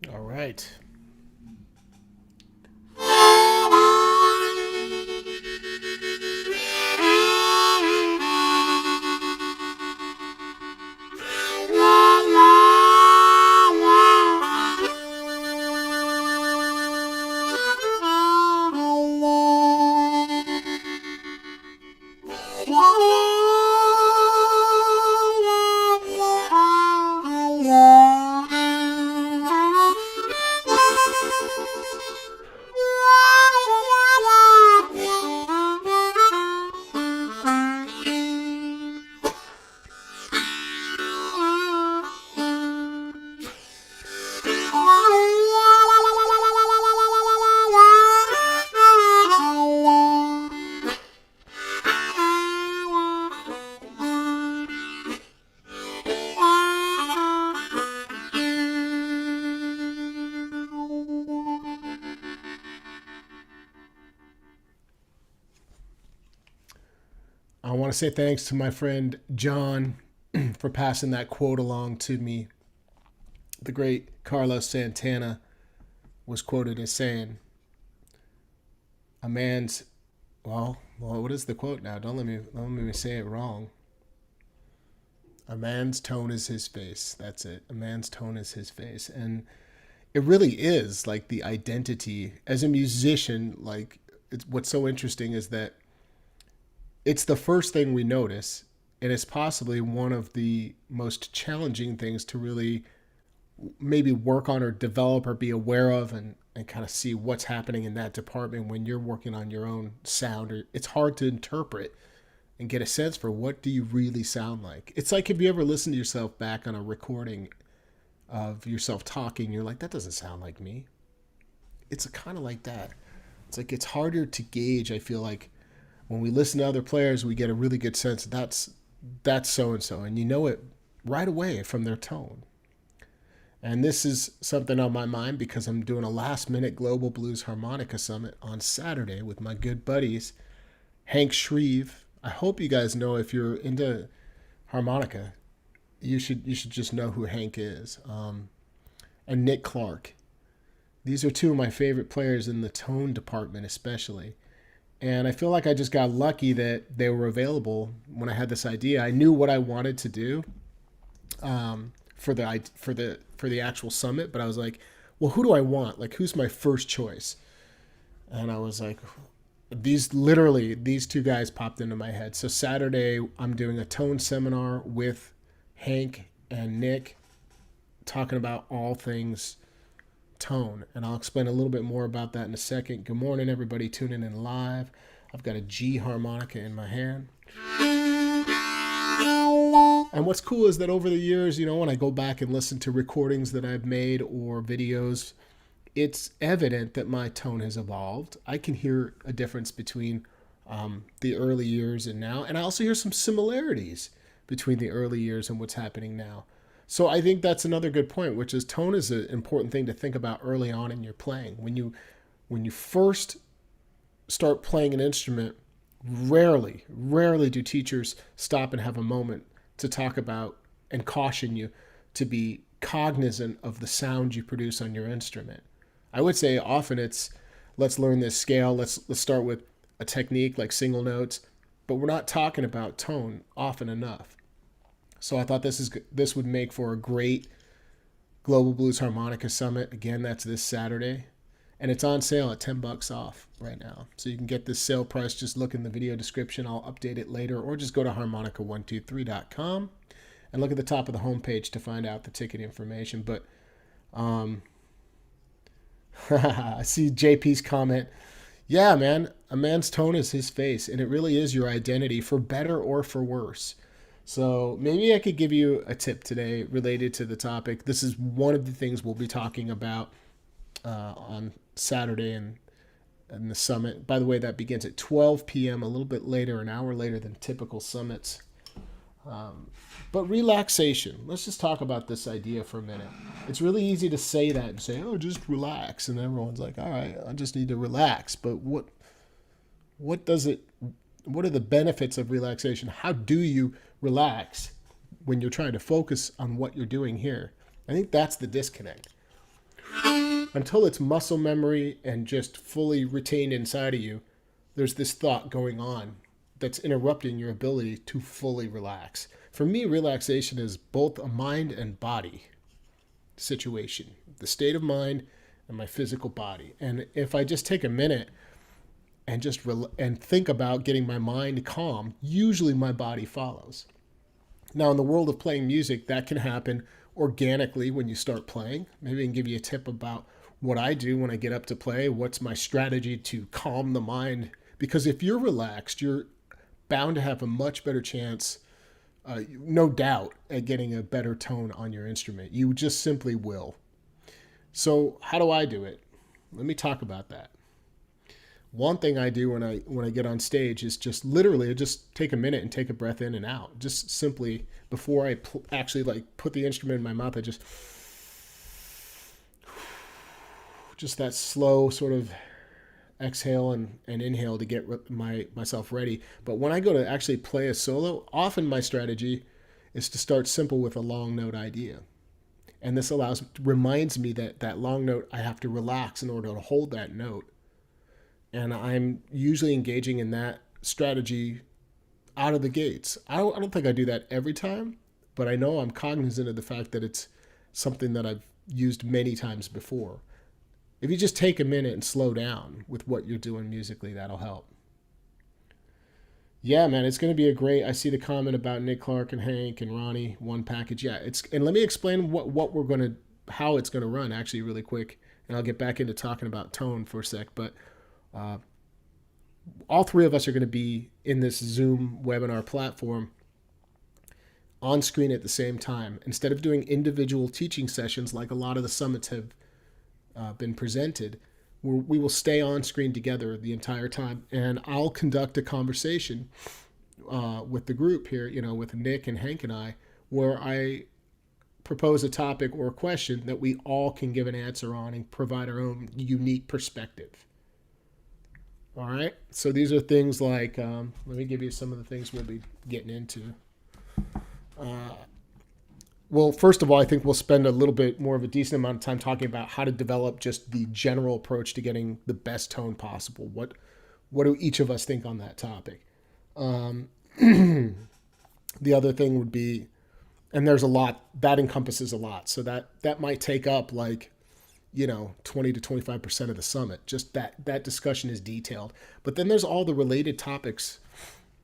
All right. I want to say thanks to my friend John for passing that quote along to me. The great Carlos Santana was quoted as saying, "A man's what is the quote now? Don't let me say it wrong. A man's tone is his face. That's it. A man's tone is his face." And it really is like the identity as a musician. Like, what's so interesting is that it's the first thing we notice, and it's possibly one of the most challenging things to really maybe work on or develop or be aware of, and kind of see what's happening in that department when you're working on your own sound. Or it's hard to interpret and get a sense for what do you really sound like. It's like, if you ever listen to yourself back on a recording of yourself talking, you're like, that doesn't sound like me. It's kind of like that. It's like it's harder to gauge. I feel like when we listen to other players, we get a really good sense that's so and so, and you know it right away from their tone. And this is something on my mind because I'm doing a last minute Global Blues Harmonica Summit on Saturday with my good buddies, Hank Shreve. I hope you guys know, if you're into harmonica, you should just know who Hank is. And Nick Clark. These are two of my favorite players in the tone department, especially. And I feel like I just got lucky that they were available when I had this idea. I knew what I wanted to do, for the actual summit, but I was like, well, who do I want? Like, who's my first choice? And I was like, these two guys popped into my head. So Saturday, I'm doing a tone seminar with Hank and Nick, talking about all things tone. And I'll explain a little bit more about that in a second. Good morning, everybody tuning in live. I've got a G harmonica in my hand. And what's cool is that over the years, when I go back and listen to recordings that I've made or videos, it's evident that my tone has evolved. I can hear a difference between the early years and now. And I also hear some similarities between the early years and what's happening now. So I think that's another good point, which is tone is an important thing to think about early on in your playing. When you first start playing an instrument, rarely do teachers stop and have a moment to talk about and caution you to be cognizant of the sound you produce on your instrument. I would say often it's, let's learn this scale, let's start with a technique like single notes, but we're not talking about tone often enough. So I thought this would make for a great Global Blues Harmonica Summit. Again, that's this Saturday. And it's on sale at $10 off right now. So you can get this sale price. Just look in the video description. I'll update it later. Or just go to harmonica123.com and look at the top of the homepage to find out the ticket information. But I see JP's comment. Yeah, man, a man's tone is his face. And it really is your identity, for better or for worse. So maybe I could give you a tip today related to the topic. This is one of the things we'll be talking about on Saturday and the summit. By the way, that begins at 12 p.m., a little bit later, an hour later than typical summits. But relaxation. Let's just talk about this idea for a minute. It's really easy to say that and say, oh, just relax. And everyone's like, all right, I just need to relax. But what are the benefits of relaxation? How do you relax when you're trying to focus on what you're doing here? I think that's the disconnect. until it's muscle memory and just fully retained inside of you, there's this thought going on that's interrupting your ability to fully relax. For me, relaxation is both a mind and body situation, the state of mind and my physical body. And if I just take a minute and and think about getting my mind calm, usually my body follows. Now, in the world of playing music, that can happen organically when you start playing. Maybe I can give you a tip about what I do when I get up to play. What's my strategy to calm the mind? Because if you're relaxed, you're bound to have a much better chance, no doubt, at getting a better tone on your instrument. You just simply will. So, how do I do it? Let me talk about that. One thing I do when I get on stage is just literally just take a minute and take a breath in and out. Just simply before I actually like put the instrument in my mouth, I just that slow sort of exhale and inhale to get myself ready. But when I go to actually play a solo, often my strategy is to start simple with a long note idea. And this reminds me that that long note, I have to relax in order to hold that note. And I'm usually engaging in that strategy out of the gates. I don't think I do that every time, but I know I'm cognizant of the fact that it's something that I've used many times before. If you just take a minute and slow down with what you're doing musically, that'll help. Yeah, man, it's going to be a great. I see the comment about Nick Clark and Hank and Ronnie, one package. Yeah, and let me explain what we're going to, how it's going to run actually really quick, and I'll get back into talking about tone for a sec. But all three of us are going to be in this Zoom webinar platform on screen at the same time. Instead of doing individual teaching sessions like a lot of the summits have been presented, we will stay on screen together the entire time, and I'll conduct a conversation with the group here, with Nick and Hank and I, where I propose a topic or a question that we all can give an answer on and provide our own unique perspective. All right, so these are things like, let me give you some of the things we'll be getting into. Well, first of all, I think we'll spend a little bit more of a decent amount of time talking about how to develop just the general approach to getting the best tone possible. What do each of us think on that topic? The other thing would be, and there's a lot, that encompasses a lot. So that might take up 20 to 25% of the summit. Just that discussion is detailed. But then there's all the related topics,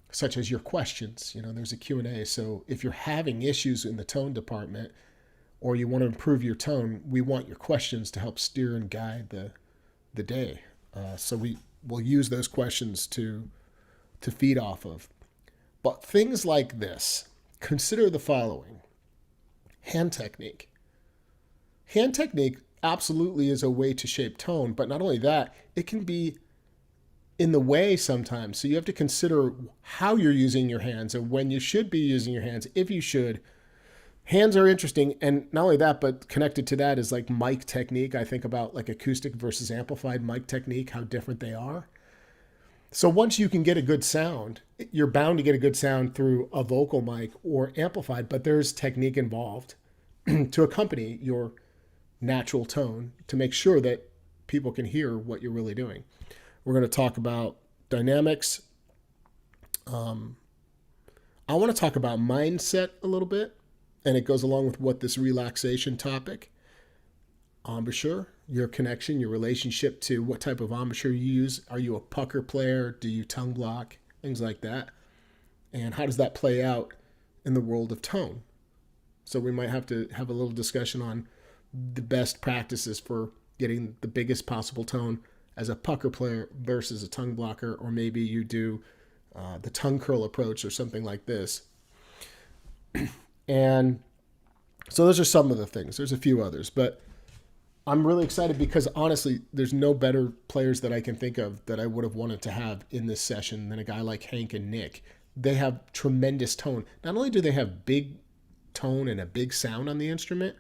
such as your questions. There's a Q&A. So if you're having issues in the tone department or you want to improve your tone, we want your questions to help steer and guide the day. So we'll use those questions to feed off of. But things like this, consider the following. Hand technique. Hand technique absolutely is a way to shape tone, but not only that, it can be in the way sometimes. So you have to consider how you're using your hands and when you should be using your hands, if you should. Hands are interesting, and not only that, but connected to that is like mic technique. I think about like acoustic versus amplified mic technique, how different they are. So once you can get a good sound, you're bound to get a good sound through a vocal mic or amplified, but there's technique involved to accompany your natural tone to make sure that people can hear what you're really doing. We're going to talk about dynamics. I want to talk about mindset a little bit, and it goes along with what this relaxation topic. Embouchure, your connection, your relationship to what type of embouchure you use. Are you a pucker player? Do you tongue block? Things like that. And how does that play out in the world of tone? So we might have to have a little discussion on the best practices for getting the biggest possible tone as a pucker player versus a tongue blocker, or maybe you do the tongue curl approach or something like this. And so those are some of the things. There's a few others, but I'm really excited because honestly, there's no better players that I can think of that I would have wanted to have in this session than a guy like Hank and Nick. They have tremendous tone. Not only do they have big tone and a big sound on the instrument,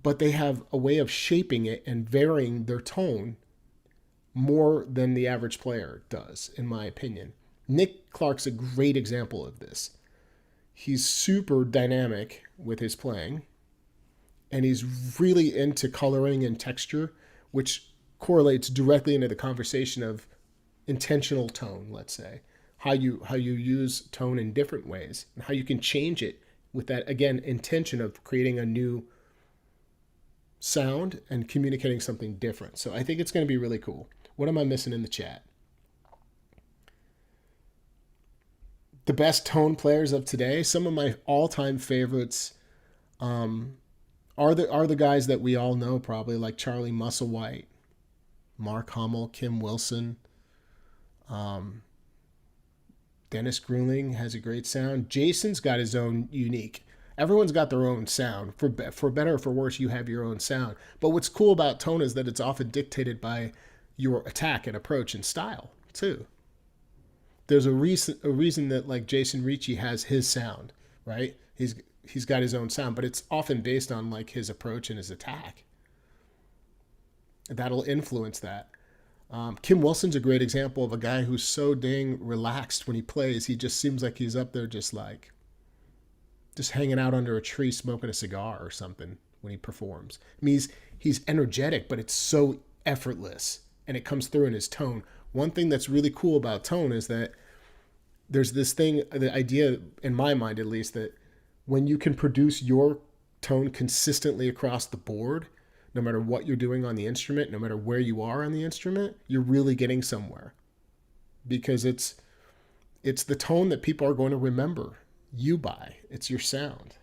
but they have a way of shaping it and varying their tone more than the average player does, in my opinion. Nick Clark's a great example of this. He's super dynamic with his playing, and he's really into coloring and texture, which correlates directly into the conversation of intentional tone, let's say. How you use tone in different ways and how you can change it with that, again, intention of creating a new sound and communicating something different. So I think it's going to be really cool. What am I missing in the chat? The best tone players of today, some of my all-time favorites are the guys that we all know probably, like Charlie Musselwhite, Mark Hummel, Kim Wilson, Dennis Grueling has a great sound. Jason's got his own unique. Everyone's got their own sound. For better or for worse, you have your own sound. But what's cool about tone is that it's often dictated by your attack and approach and style too. There's a reason that like Jason Ricci has his sound, right? He's got his own sound, but it's often based on like his approach and his attack. That'll influence that. Kim Wilson's a great example of a guy who's so dang relaxed when he plays. He just seems like he's up there just hanging out under a tree smoking a cigar or something when he performs. I mean, he's energetic, but it's so effortless, and it comes through in his tone. One thing that's really cool about tone is that there's this thing, the idea, in my mind at least, that when you can produce your tone consistently across the board, no matter what you're doing on the instrument, no matter where you are on the instrument, you're really getting somewhere. Because it's the tone that people are going to remember you by. It's your sound.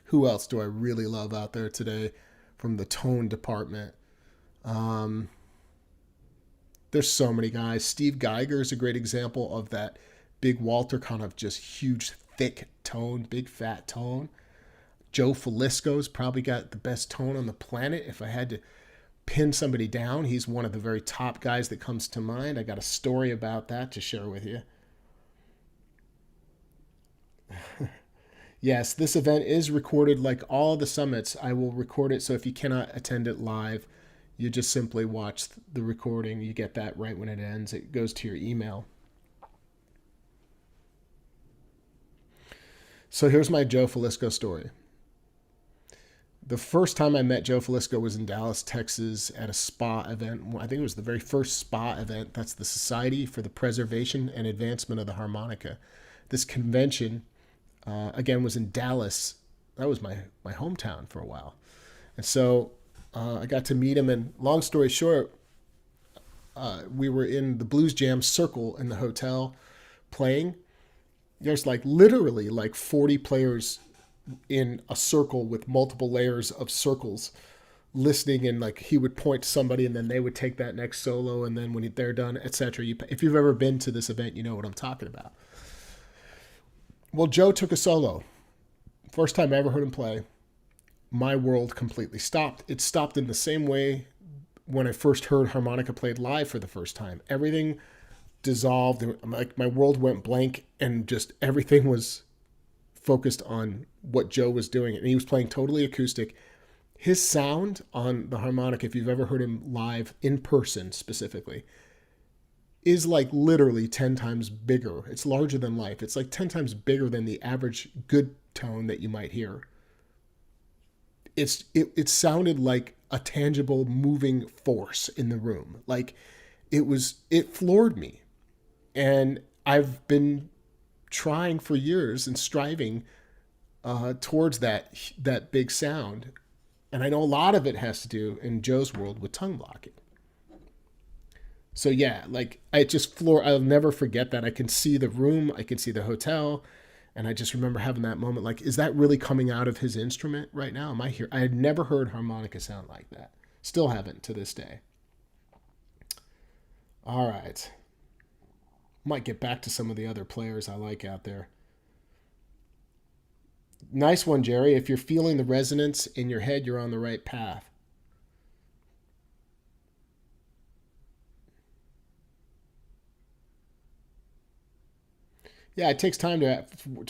Who else do I really love out there today from the tone department? There's so many guys. Steve Geiger is a great example of that big Walter kind of just huge, thick tone, big fat tone. Joe Felisco's probably got the best tone on the planet. If I had to pin somebody down, he's one of the very top guys that comes to mind. I got a story about that to share with you. Yes, this event is recorded like all the summits. I will record it, so if you cannot attend it live, you just simply watch the recording. You get that right when it ends. It goes to your email. So here's my Joe Felisco story. The first time I met Joe Felisco was in Dallas, Texas at a spa event. I think it was the very first spa event. That's the Society for the Preservation and Advancement of the Harmonica. This convention, again, was in Dallas. That was my hometown for a while. And so I got to meet him, and long story short, we were in the Blues Jam circle in the hotel playing. There's like literally like 40 players in a circle with multiple layers of circles listening, and like he would point to somebody and then they would take that next solo, and then when they're done, etc. If you've ever been to this event, you know what I'm talking about. Well, Joe took a solo. First time I ever heard him play, my world completely stopped. It stopped in the same way when I first heard harmonica played live for the first time. Everything dissolved. Like my world went blank, and just everything was focused on what Joe was doing. And he was playing totally acoustic. His sound on the harmonica, if you've ever heard him live in person specifically, is like literally 10 times bigger. It's larger than life. It's like 10 times bigger than the average good tone that you might hear. It sounded like a tangible moving force in the room. Like it floored me. And I've been trying for years and striving towards that big sound. And I know a lot of it has to do, in Joe's world, with tongue blocking. So yeah, like I'll never forget that. I can see the room, I can see the hotel, and I just remember having that moment, like, is that really coming out of his instrument right now? Am I here? I had never heard harmonica sound like that. Still haven't to this day. All right. Might get back to some of the other players I like out there. Nice one, Jerry. If you're feeling the resonance in your head, you're on the right path. Yeah, it takes time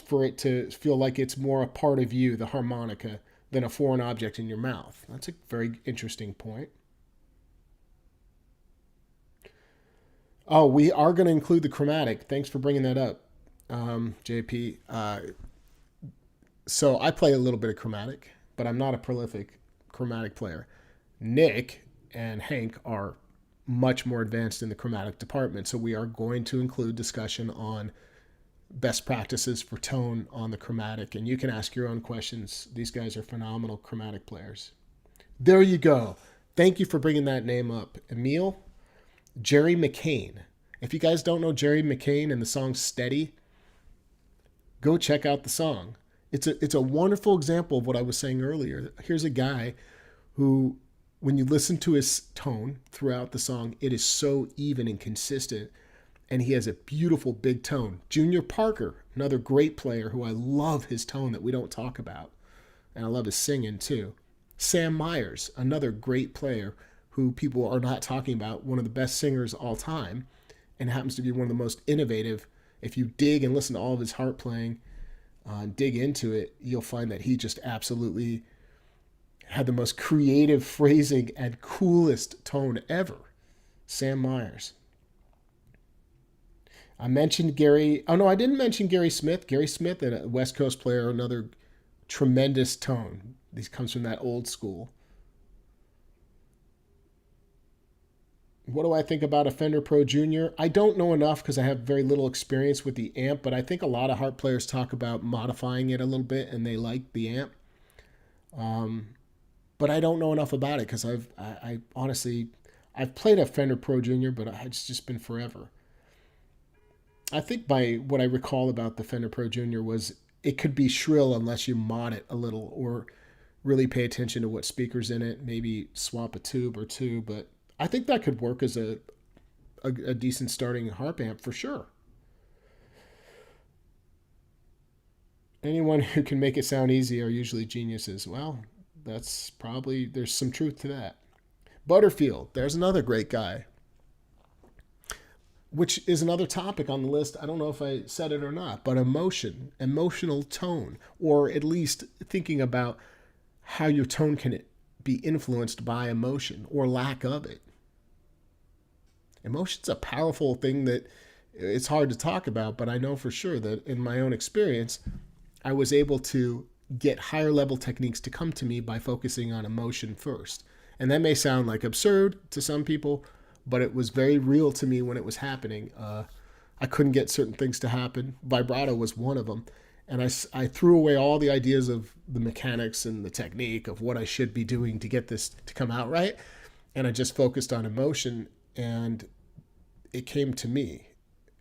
for it to feel like it's more a part of you, the harmonica, than a foreign object in your mouth. That's a very interesting point. Oh, we are going to include the chromatic. Thanks for bringing that up, JP. So I play a little bit of chromatic. but I'm not a prolific chromatic player. Nick and Hank are much more advanced in the chromatic department, so we are going to include discussion on best practices for tone on the chromatic, and you can ask your own questions. These guys are phenomenal chromatic players. There you go. Thank you for bringing that name up, Emil. Jerry McCain. If you guys don't know Jerry McCain and the song Steady, go check out the song. It's a wonderful example of what I was saying earlier. Here's a guy who, when you listen to his tone throughout the song, it is so even and consistent, and he has a beautiful big tone. Junior Parker, another great player who I love his tone that we don't talk about, and I love his singing too. Sam Myers, another great player who people are not talking about, one of the best singers all time, and happens to be one of the most innovative. If you dig and listen to all of his harp playing, dig into it, you'll find that he just absolutely had the most creative phrasing and coolest tone ever. Sam Myers. I mentioned Gary. Oh, no, I didn't mention Gary Smith. Gary Smith, a West Coast player, another tremendous tone. This comes from that old school. What do I think about a Fender Pro Junior? I don't know enough because I have very little experience with the amp, but I think a lot of harp players talk about modifying it a little bit and they like the amp. But I don't know enough about it because I honestly, I've played a Fender Pro Junior, but it's just been forever. I think by what I recall about the Fender Pro Junior was it could be shrill unless you mod it a little or really pay attention to what speaker's in it, maybe swap a tube or two, but I think that could work as a decent starting harp amp for sure. Anyone who can make it sound easy are usually geniuses. Well, there's some truth to that. Butterfield, there's another great guy, which is another topic on the list. I don't know if I said it or not, but emotional tone, or at least thinking about how your tone can be influenced by emotion or lack of it. Emotion's a powerful thing that it's hard to talk about, but I know for sure that in my own experience, I was able to get higher level techniques to come to me by focusing on emotion first. And that may sound like absurd to some people, but it was very real to me when it was happening. I couldn't get certain things to happen. Vibrato was one of them. And I threw away all the ideas of the mechanics and the technique of what I should be doing to get this to come out right. And I just focused on emotion, and it came to me.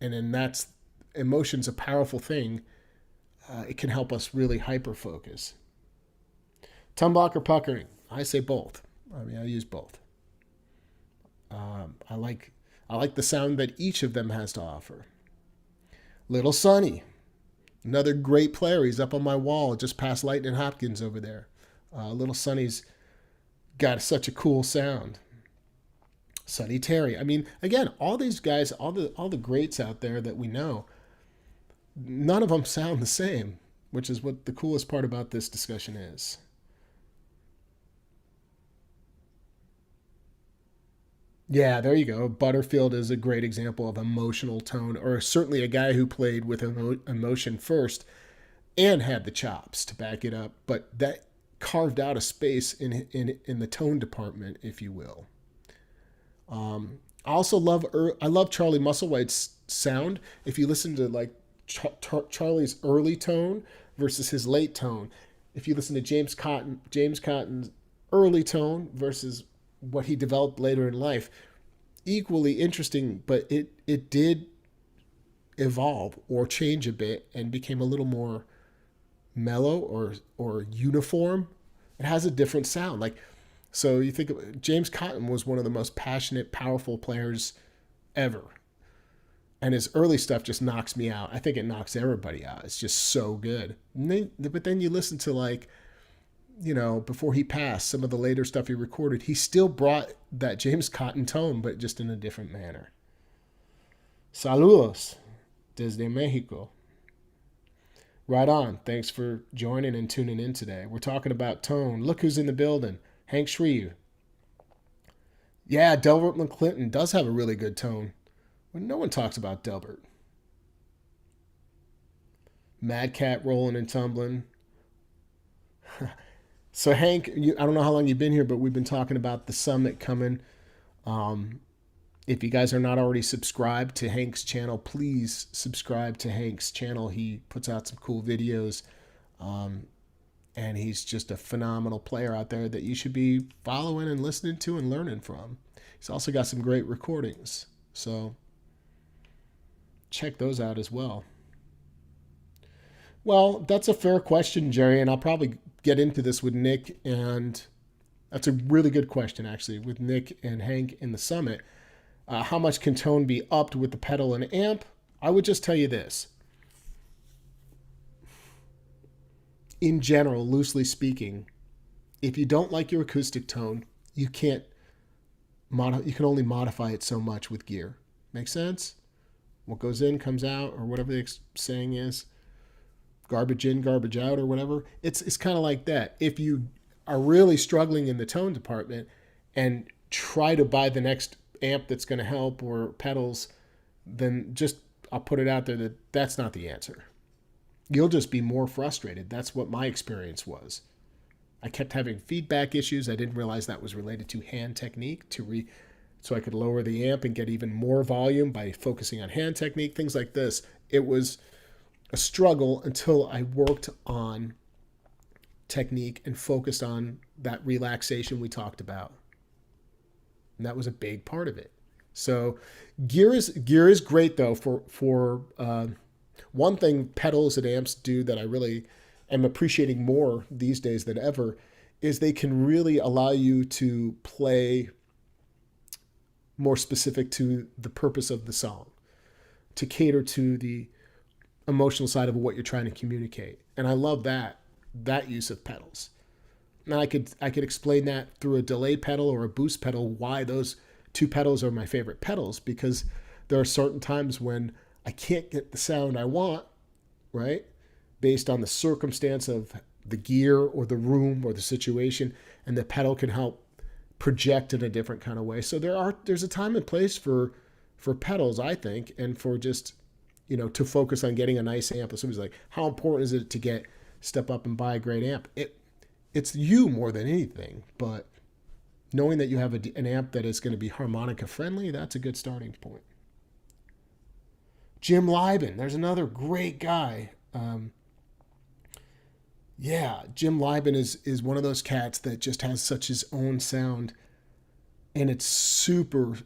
And then emotion's a powerful thing. It can help us really hyper focus. Tumblock or puckering? I say both. I mean, I use both. I like the sound that each of them has to offer. Little Sonny, another great player. He's up on my wall just past Lightning Hopkins over there. Little Sonny's got such a cool sound. Sonny Terry. I mean, again, all these guys, all the greats out there that we know, none of them sound the same, which is what the coolest part about this discussion is. Yeah, there you go. Butterfield is a great example of emotional tone, or certainly a guy who played with emotion first and had the chops to back it up, but that carved out a space in the tone department, if you will. I also I love Charlie Musselwhite's sound. If you listen to like Charlie's early tone versus his late tone, if you listen to James Cotton's early tone versus what he developed later in life, equally interesting, but it did evolve or change a bit and became a little more mellow or uniform. It has a different sound. Like, so you think James Cotton was one of the most passionate, powerful players ever. And his early stuff just knocks me out. I think it knocks everybody out. It's just so good. But then you listen to, like, before he passed, some of the later stuff he recorded, he still brought that James Cotton tone, but just in a different manner. Saludos desde Mexico. Right on. Thanks for joining and tuning in today. We're talking about tone. Look who's in the building. Hank Shreve. Yeah, Delbert McClinton does have a really good tone. But no one talks about Delbert. Mad Cat rolling and tumbling. So Hank, I don't know how long you've been here, but we've been talking about the summit coming. If you guys are not already subscribed to Hank's channel, please subscribe to Hank's channel. He puts out some cool videos, and he's just a phenomenal player out there that you should be following and listening to and learning from. He's also got some great recordings, so check those out as well. Well, that's a fair question, Jerry, and I'll probably get into this with Nick, and that's a really good question, actually, with Nick and Hank in the summit. How much can tone be upped with the pedal and amp? I would just tell you this. In general, loosely speaking, if you don't like your acoustic tone, you can't you can only modify it so much with gear. Make sense? What goes in comes out, or whatever the saying is. Garbage in, garbage out, or whatever. It's kind of like that. If you are really struggling in the tone department and try to buy the next amp that's going to help or pedals, then just I'll put it out there that that's not the answer. You'll just be more frustrated. That's what my experience was. I kept having feedback issues. I didn't realize that was related to hand technique so I could lower the amp and get even more volume by focusing on hand technique, things like this. It was a struggle until I worked on technique and focused on that relaxation we talked about. And that was a big part of it. So gear is great though for one thing pedals and amps do that I really am appreciating more these days than ever is they can really allow you to play more specific to the purpose of the song, to cater to the emotional side of what you're trying to communicate. And I love that use of pedals. Now I could explain that through a delay pedal or a boost pedal, why those two pedals are my favorite pedals, because there are certain times when I can't get the sound I want, right? Based on the circumstance of the gear or the room or the situation, and the pedal can help project in a different kind of way. So there's a time and place for pedals, I think, and for just, to focus on getting a nice amp. If somebody's like, how important is it to step up and buy a great amp? It's you more than anything, but knowing that you have an amp that is going to be harmonica friendly, that's a good starting point. Jim Lieben, there's another great guy. Jim Lieben is one of those cats that just has such his own sound, and it's super,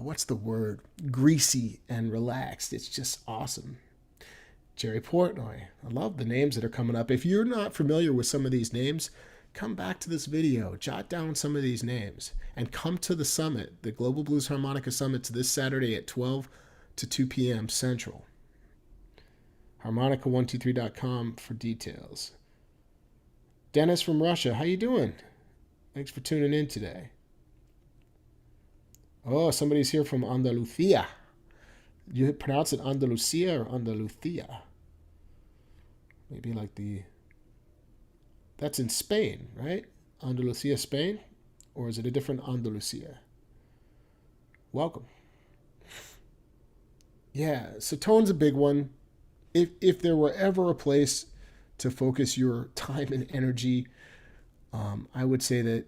what's the word? Greasy and relaxed. It's just awesome. Jerry Portnoy. I love the names that are coming up. If you're not familiar with some of these names, come back to this video, jot down some of these names, and come to the summit, the Global Blues Harmonica Summit, this Saturday at 12 to 2 p.m. Central. Harmonica123.com for details. Dennis from Russia, how you doing? Thanks for tuning in today. Oh, somebody's here from Andalusia. You pronounce it Andalusia or Andalucia? Maybe like that's in Spain, right? Andalusia, Spain? Or is it a different Andalusia? Welcome. Yeah, so tone's a big one. If there were ever a place to focus your time and energy, I would say that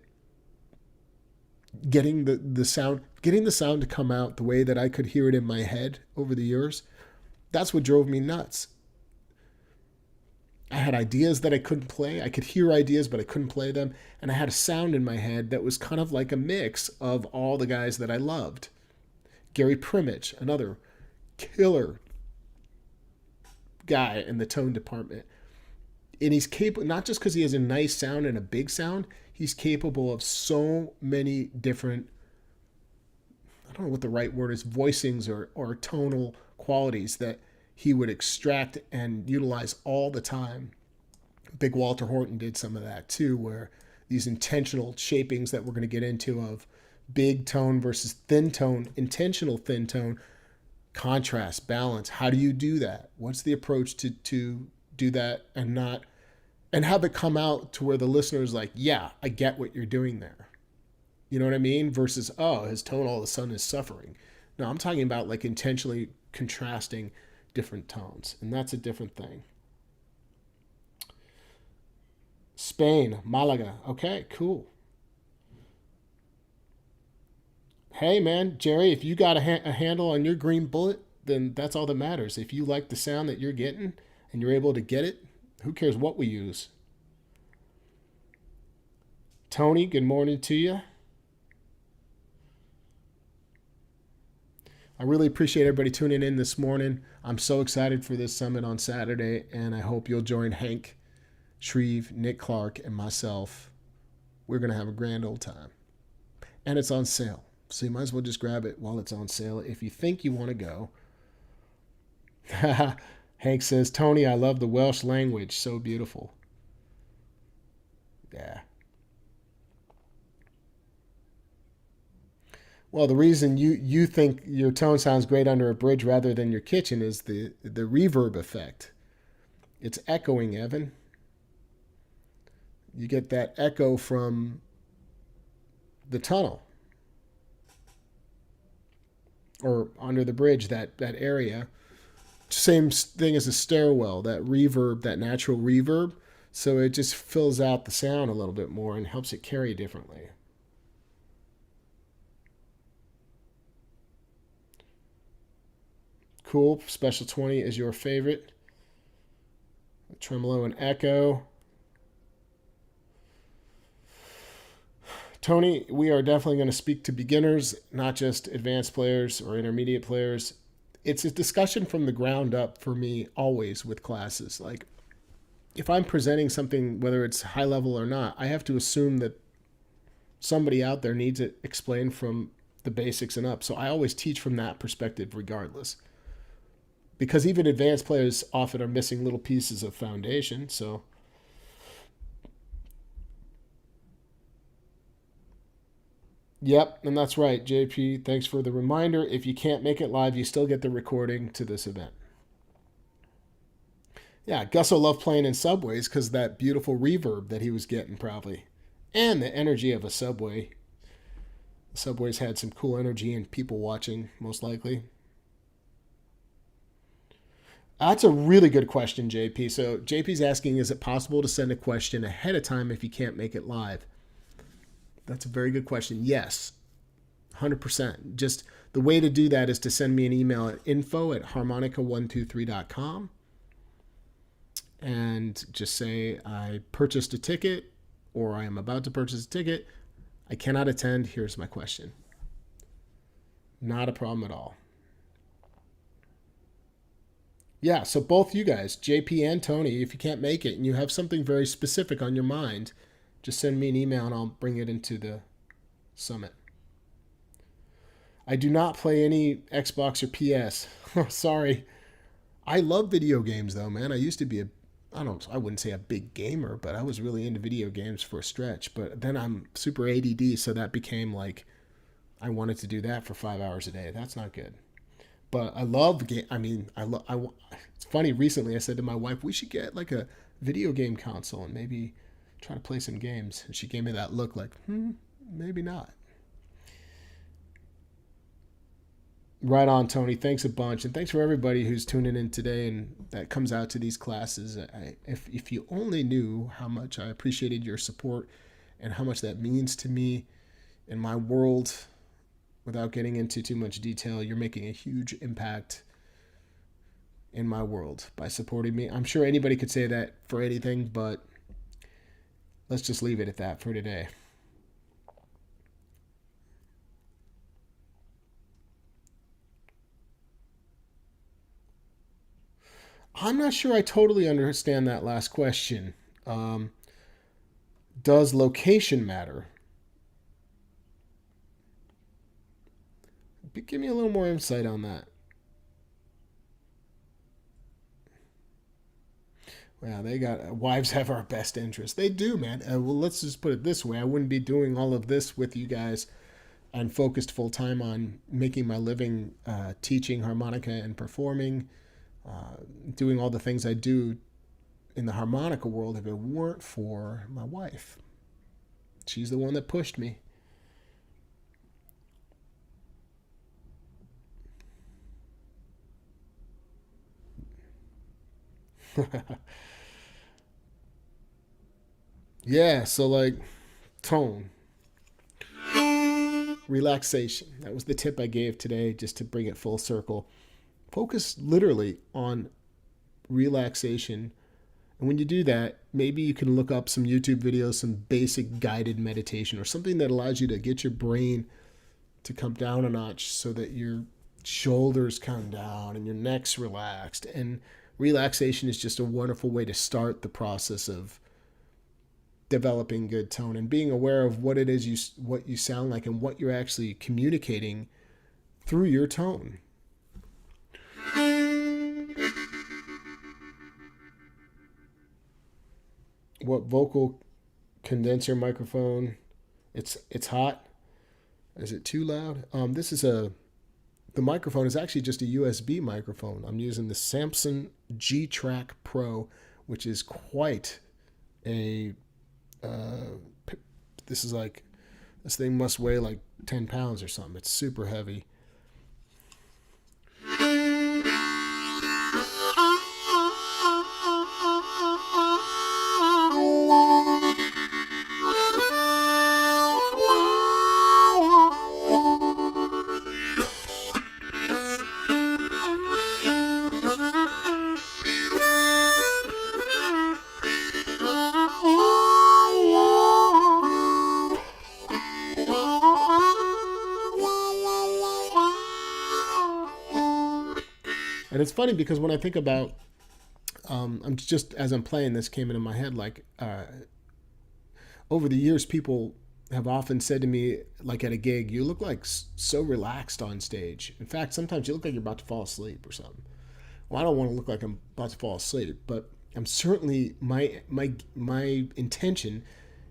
getting the sound to come out the way that I could hear it in my head over the years, that's what drove me nuts. I had ideas that I couldn't play. I could hear ideas, but I couldn't play them. And I had a sound in my head that was kind of like a mix of all the guys that I loved. Gary Primich, another killer guy in the tone department. And he's capable, not just because he has a nice sound and a big sound, he's capable of so many different, I don't know what the right word is, voicings or tonal qualities that he would extract and utilize all the time. Big Walter Horton did some of that too, where these intentional shapings that we're going to get into of big tone versus thin tone, intentional thin tone, contrast, balance. How do you do that? What's the approach to do that and have it come out to where the listener is like, yeah, I get what you're doing there. You know what I mean? Versus, oh, his tone all of a sudden is suffering. No, I'm talking about like intentionally contrasting different tones, and that's a different thing. Spain, Malaga. Okay, cool. Hey, man, Jerry, if you got a handle on your green bullet, then that's all that matters. If you like the sound that you're getting and you're able to get it, who cares what we use? Tony, good morning to you. I really appreciate everybody tuning in this morning. I'm so excited for this summit on Saturday, and I hope you'll join Hank, Shreve, Nick Clark, and myself. We're going to have a grand old time. And it's on sale. So you might as well just grab it while it's on sale if you think you want to go. Hank says, Tony, I love the Welsh language. So beautiful. Yeah. Well, the reason you think your tone sounds great under a bridge rather than your kitchen is the reverb effect. It's echoing, Evan. You get that echo from the tunnel or under the bridge, that area. Same thing as a stairwell, that reverb, that natural reverb. So it just fills out the sound a little bit more and helps it carry differently. Cool. Special 20 is your favorite. Tremolo and echo. Tony, we are definitely going to speak to beginners, not just advanced players or intermediate players. It's a discussion from the ground up for me always with classes. Like, if I'm presenting something, whether it's high level or not, I have to assume that somebody out there needs it explained from the basics and up. So I always teach from that perspective regardless. Because even advanced players often are missing little pieces of foundation. So, yep, and that's right, JP. Thanks for the reminder. If you can't make it live, you still get the recording to this event. Yeah, Gusso loved playing in subways because that beautiful reverb that he was getting, probably. And the energy of a subway. Subways had some cool energy and people watching, most likely. That's a really good question, JP. So JP's asking, is it possible to send a question ahead of time if you can't make it live? That's a very good question. Yes, 100%. Just the way to do that is to send me an email at info@harmonica123.com and just say, I purchased a ticket or I am about to purchase a ticket. I cannot attend. Here's my question. Not a problem at all. Yeah, so both you guys, JP and Tony, if you can't make it and you have something very specific on your mind, just send me an email and I'll bring it into the summit. I do not play any Xbox or PS. Sorry. I love video games though, man. I used to be I wouldn't say a big gamer, but I was really into video games for a stretch. But then I'm super ADD, so that became like I wanted to do that for 5 hours a day. That's not good. But I love game. I mean, it's funny. Recently, I said to my wife, we should get like a video game console and maybe try to play some games. And she gave me that look like, maybe not. Right on, Tony. Thanks a bunch, and thanks for everybody who's tuning in today and that comes out to these classes. If you only knew how much I appreciated your support and how much that means to me in my world, without getting into too much detail, you're making a huge impact in my world by supporting me. I'm sure anybody could say that for anything, but let's just leave it at that for today. I'm not sure I totally understand that last question. Um, does location matter? Give me a little more insight on that. Well, they got wives have our best interest. They do, man. Well, let's just put it this way: I wouldn't be doing all of this with you guys and focused full time on making my living, teaching harmonica and performing, doing all the things I do in the harmonica world if it weren't for my wife. She's the one that pushed me. Yeah, so like tone, relaxation. That was the tip I gave today just to bring it full circle. Focus literally on relaxation. And when you do that, maybe you can look up some YouTube videos, some basic guided meditation, or something that allows you to get your brain to come down a notch so that your shoulders come down and your neck's relaxed. And relaxation is just a wonderful way to start the process of developing good tone and being aware of what it is what you sound like and what you're actually communicating through your tone. What vocal condenser microphone? It's hot. Is it too loud? This is a the microphone is actually just a USB microphone. I'm using the Samson G Track Pro, which is quite a. Uh, this is like this thing must weigh like 10 pounds or something. It's super heavy. And it's funny because when I think about, I'm just as I'm playing this came into my head like over the years, people have often said to me, like at a gig, you look like so relaxed on stage. In fact, sometimes you look like you're about to fall asleep or something. Well, I don't want to look like I'm about to fall asleep, but I'm certainly my intention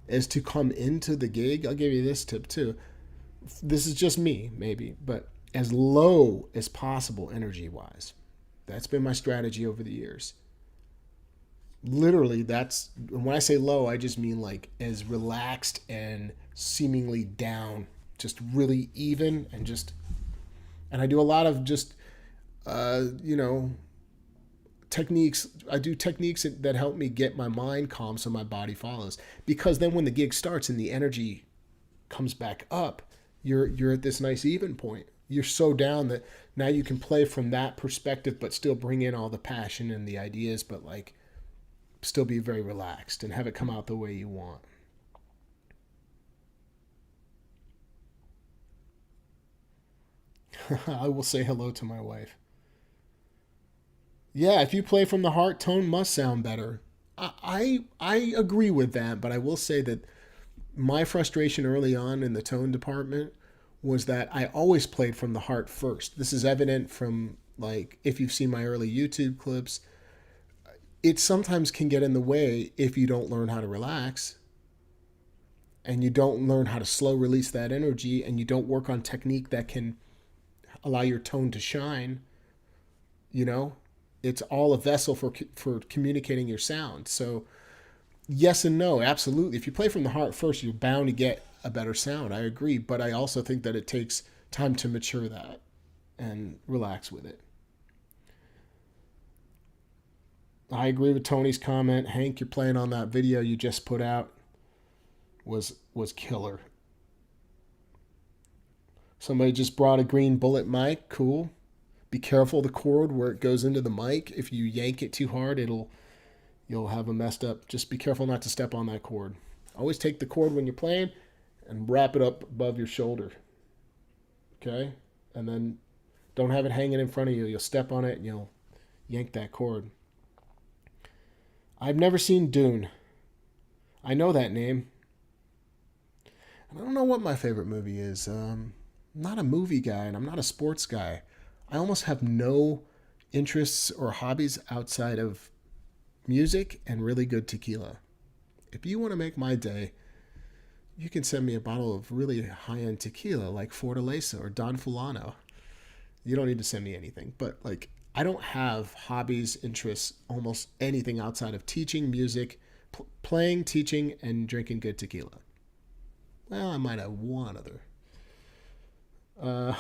is to come into the gig. I'll give you this tip too. This is just me, maybe, but as low as possible energy wise. That's been my strategy over the years. Literally, that's when I say low, I just mean like as relaxed and seemingly down, just really even and just. And I do a lot of just, you know, techniques. I do techniques that help me get my mind calm so my body follows. Because then when the gig starts and the energy comes back up, you're at this nice even point. You're so down that now you can play from that perspective, but still bring in all the passion and the ideas, but like still be very relaxed and have it come out the way you want. I will say hello to my wife. Yeah, if you play from the heart, tone must sound better. I agree with that, but I will say that my frustration early on in the tone department was that I always played from the heart first. This is evident from like if you've seen my early YouTube clips. It sometimes can get in the way if you don't learn how to relax and you don't learn how to slow release that energy and you don't work on technique that can allow your tone to shine, you know? It's all a vessel for communicating your sound. So, yes and no, absolutely. If you play from the heart first, you're bound to get a better sound. I agree, but I also think that it takes time to mature that and relax with it. I agree with Tony's comment. Hank, you're playing on that video you just put out was killer. Somebody just brought a green bullet mic. Cool. Be careful of the cord where it goes into the mic. If you yank it too hard, you'll have a messed up. Just be careful not to step on that cord. Always take the cord when you're playing and wrap it up above your shoulder. Okay? And then don't have it hanging in front of you. You'll step on it and you'll yank that cord. I've never seen Dune. I know that name. And I don't know what my favorite movie is. I'm not a movie guy and I'm not a sports guy. I almost have no interests or hobbies outside of music and really good tequila. If you want to make my day, you can send me a bottle of really high-end tequila like Fortaleza or Don Fulano. You don't need to send me anything, but like I don't have hobbies, interests, almost anything outside of teaching music, playing, teaching, and drinking good tequila. Well, I might have one other. Uh,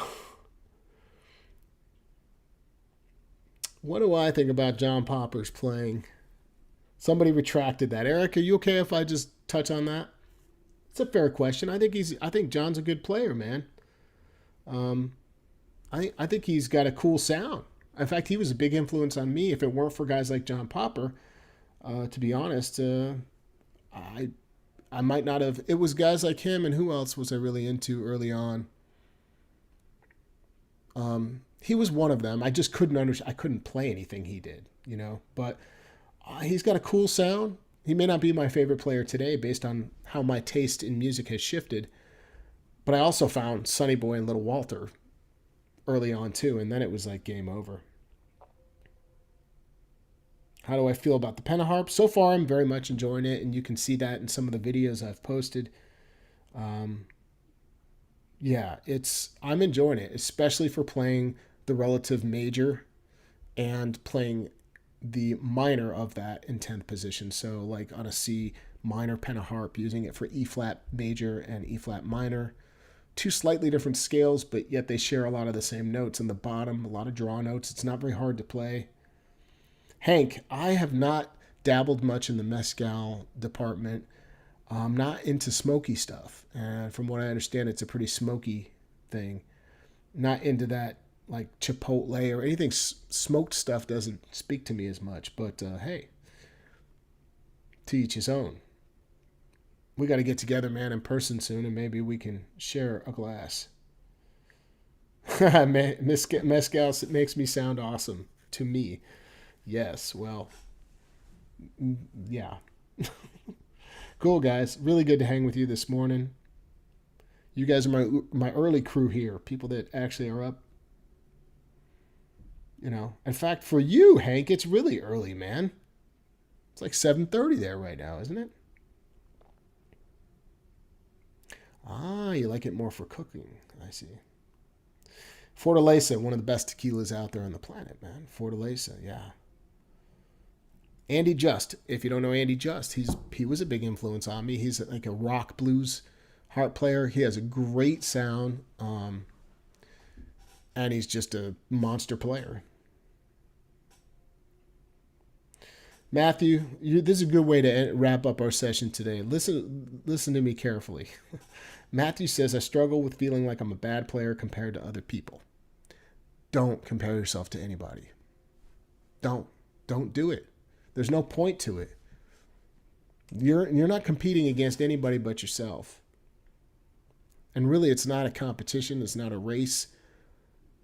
what do I think about John Popper's playing? Somebody retracted that. Eric, are you okay if I just touch on that? It's a fair question. I think John's a good player, man. Um, I think he's got a cool sound. In fact, he was a big influence on me. If it weren't for guys like John Popper, to be honest, I I might not have. It was guys like him, and who else was I really into early on? He was one of them. I just couldn't understand. I couldn't play anything he did, you know. But he's got a cool sound. He may not be my favorite player today, based on how my taste in music has shifted. But I also found Sonny Boy and Little Walter early on too, and then it was like game over. How do I feel about the Pentaharp? So far, I'm very much enjoying it, and you can see that in some of the videos I've posted. Um, yeah, I'm enjoying it, especially for playing the relative major and playing the minor of that in 10th position. So like on a C minor pentaharp, using it for E flat major and E flat minor. Two slightly different scales, but yet they share a lot of the same notes in the bottom, a lot of draw notes. It's not very hard to play. Hank, I have not dabbled much in the mezcal department. I'm not into smoky stuff. And from what I understand, it's a pretty smoky thing. Not into that like chipotle or anything smoked stuff doesn't speak to me as much. But hey, to each his own. We got to get together, man, in person soon, and maybe we can share a glass. Mezcal makes me sound awesome to me. Yes, well, yeah. Cool, guys. Really good to hang with you this morning. You guys are my early crew here, people that actually are up. You know, in fact, for you, Hank, it's really early, man. It's like 7:30 there right now, isn't it? Ah, you like it more for cooking. I see. Fortaleza, one of the best tequilas out there on the planet, man. Fortaleza, yeah. Andy Just, if you don't know Andy Just, he was a big influence on me. He's like a rock blues harp player. He has a great sound, and he's just a monster player. Matthew, this is a good way to wrap up our session today. Listen to me carefully. Matthew says, I struggle with feeling like I'm a bad player compared to other people. Don't compare yourself to anybody. Don't. Don't do it. There's no point to it. You're not competing against anybody but yourself. And really, it's not a competition. It's not a race.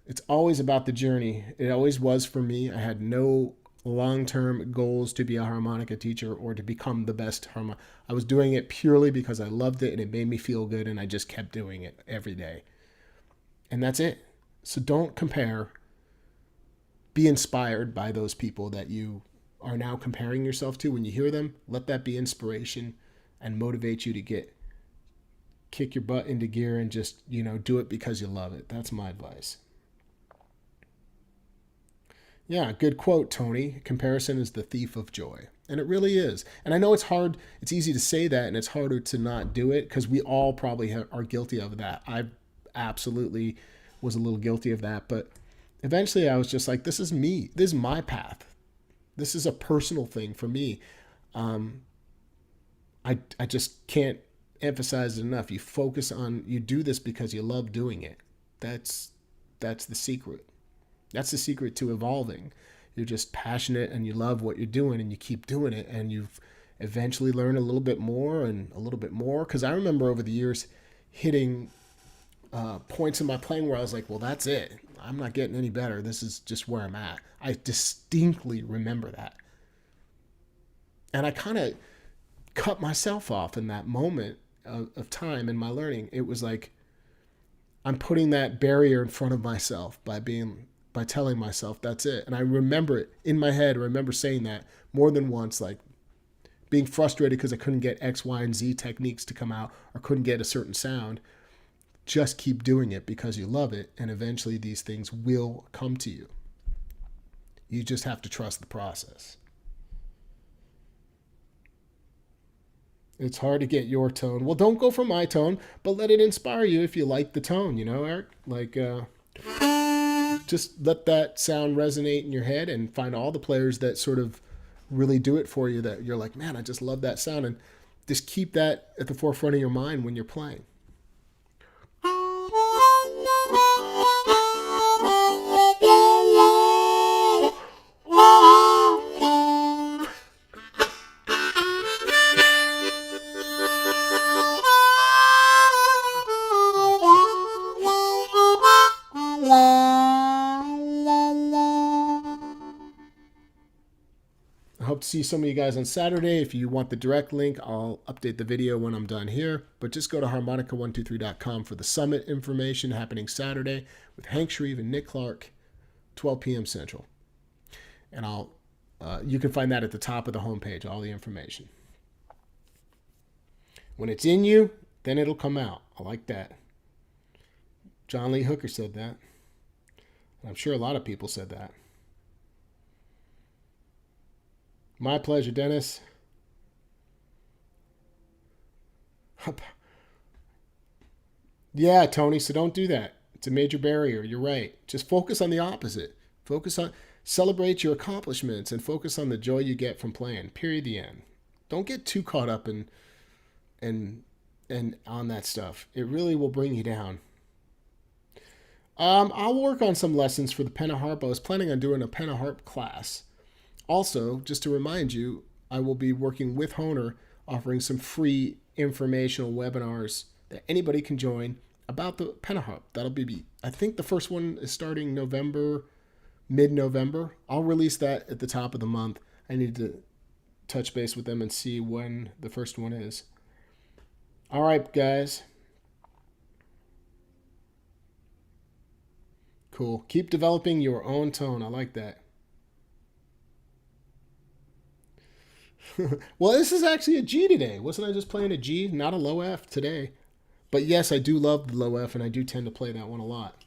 It's always about the journey. It always was for me. I had no long-term goals to be a harmonica teacher or to become the best harmonica. I was doing it purely because I loved it and it made me feel good, and I just kept doing it every day. And that's it. So don't compare. Be inspired by those people that you are now comparing yourself to. When you hear them, let that be inspiration and motivate you to kick your butt into gear and just, do it because you love it. That's my advice. Yeah, good quote, Tony. Comparison is the thief of joy. And it really is. And I know it's hard. It's easy to say that, and it's harder to not do it, because we all probably are guilty of that. I absolutely was a little guilty of that. But eventually I was just like, this is me. This is my path. This is a personal thing for me. I just can't emphasize it enough. You do this because you love doing it. That's the secret. That's the secret to evolving. You're just passionate and you love what you're doing, and you keep doing it, and you've eventually learned a little bit more and a little bit more. Because I remember over the years hitting points in my playing where I was like, well, that's it. I'm not getting any better. This is just where I'm at. I distinctly remember that. And I kind of cut myself off in that moment of time in my learning. It was like I'm putting that barrier in front of myself by telling myself that's it. And I remember it in my head. I remember saying that more than once, like being frustrated because I couldn't get X, Y, and Z techniques to come out, or couldn't get a certain sound. Just keep doing it because you love it, and eventually these things will come to you. You just have to trust the process. It's hard to get your tone. Well, don't go for my tone, but let it inspire you if you like the tone, Eric? Like, just let that sound resonate in your head, and find all the players that sort of really do it for you, that you're like, man, I just love that sound. And just keep that at the forefront of your mind when you're playing. I hope to see some of you guys on Saturday. If you want the direct link, I'll update the video when I'm done here. But just go to harmonica123.com for the summit information happening Saturday with Hank Shreve and Nick Clark, 12 p.m. Central. And you can find that at the top of the homepage, all the information. When it's in you, then it'll come out. I like that. John Lee Hooker said that. And I'm sure a lot of people said that. My pleasure, Dennis. Yeah, Tony, so don't do that. It's a major barrier. You're right. Just focus on the opposite. Celebrate your accomplishments and focus on the joy you get from playing. Period. The end. Don't get too caught up in on that stuff. It really will bring you down. I'll work on some lessons for the Pentaharp. I was planning on doing a Pentaharp class. Also, just to remind you, I will be working with Honer, offering some free informational webinars that anybody can join about the Pentaharp. That'll be, I think the first one is starting mid-November. I'll release that at the top of the month. I need to touch base with them and see when the first one is. All right, guys. Cool. Keep developing your own tone. I like that. Well, this is actually a G today. Wasn't I just playing a G? Not a low F today. But yes, I do love the low F, and I do tend to play that one a lot.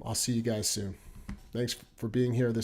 I'll see you guys soon. Thanks for being here this